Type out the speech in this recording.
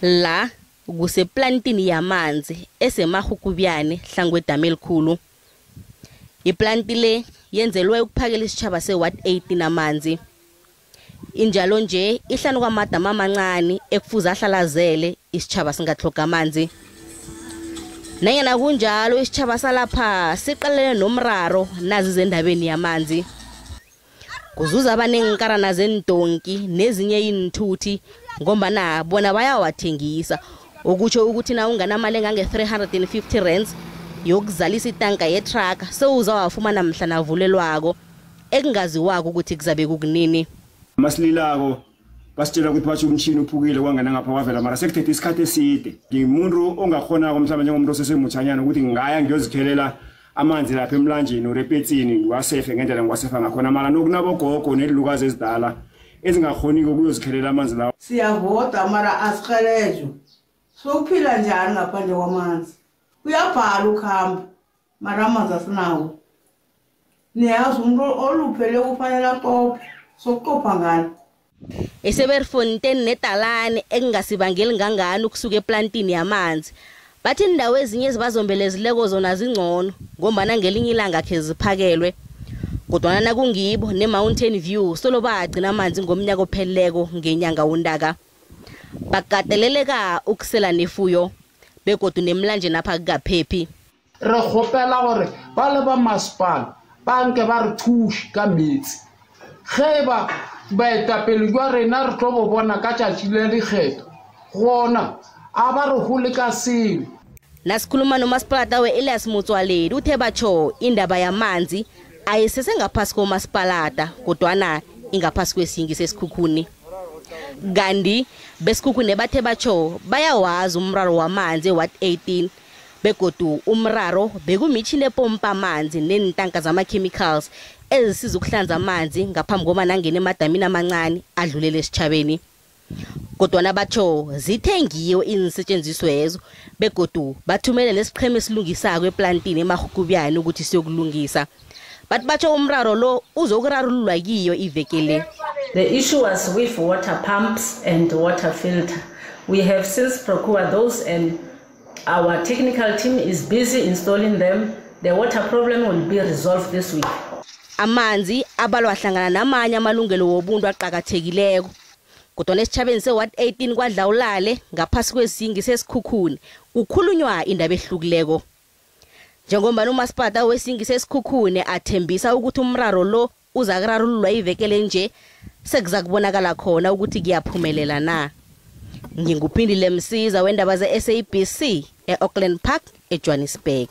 La kuseplantini yamanzi esemahukubiyane hlangwedamu elikhulu. Iplanti le yenzelwe ukuphakela isitjhaba se-Ward 18 amanzi. Injalo nje ihlanu kwamadamu amancani ekufuza ahlalazele isitjhaba singathloga amanzi. Nanyana kunjalo isitjhaba salapha siqalene nomraro nazi zendabeni yamanzi. Kuzuza abanenkarana zentonki nezinye inthuthi ngombana bona bayawathengisa okutsho ukuthi na unganamali engange-350 rands yokuzalisa itanka yetruck sewuzawafumana mhla navulelwako ekungaziwako ukuthi kuzabe kukunini. Masililako basitshela ukuthi bathi umtshini uphukile kwangena ngapha kwavela mara sekuthethe isikhathi eside. Ngimuntu ongakhona mhlawumbe njengomuntu osesemutshanyana ukuthi ngaya ngiyozikhelela amanzi lapha emlanjeni urepetsini ngiwasefe ngendlela ngiwasefa ngakhona mara nokunabogogo nelilukazi ezidala ezingakhoniko ukuyozikhelela amanzi lawo. Siyavota mara asikhelejwe. Sokuphila njani ngaphandle kwamanzi? Uyabhala ukuhamba mara amanzi asinawo. Niyazi umuntu oluphele kufanele aqophe sokuqopha ngani? Eseberfontein netalane engasibangeli ngangani ukusuka eplantini yamanzi. Bathi indawo ezinye ezibazombelezileko zona zingcono ngombana ngelinye ilanga khe ziphakelwe. Kodwa nakungibo ne-Mountain View solo bagcina amanzi ngomnyaka ophelileko ngenyanga uNdaka. Bakateleleka ukusela nefuyo begodu nemlanje napha kukaphephi. Re gopela gore ba le ba masipala ba nke ba re thushi ka metsi. Geba baetapele jwa rena re tlo bo bona ka tšatši le dikgetho gona a ba re hole ka selo. Nasikhuluma nomasipalada we-Elias Motsoaledi uthe batsho indaba yamanzi ayisese ngaphasi komasipalada kodwana ingaphasi kwesingi sesikhukhuni. Gandhi besikhukhune bathe batsho bayawazi umraro wamanzi e-Ward 18 begodu umraro bekumitshini epompa amanzi nentanka zama-chemicals ezisiza ukuhlanza amanzi ngaphambi koba nangena emadamini amancani adlulele esitjhabeni. Kodwana batsho zithengiwe iinsetshenziswa ezo begodu bathumele lesiqhema esilungisako eplantini emahukubiyane ukuthi siyokulungisa. But batsho umraro lo uzokurarululwa kiyo iveke le. The issue was with water pumps and water filter. We have since procured those and our technical team is busy installing them. The water problem will be resolved this week. Amanzi abalwa hlangana namanye amalungelo wobuntu aqhakathekileko. Kodwa nesitjhabeni se-Ward 18 KwaDlawulale ngaphasi kwesingi sesikhukhuni kukhulunywa indaba ehlukileko. Njengombana umasipalada wesingi sesikhukhuni athembisa ukuthi umraro lo uzakurarululwa ivekele nje sekuza kubonakala khona ukuthi kuyaphumelela na. Nginguphindile Msiza wendaba ze-SABC e-Auckland Park eJohannesburg.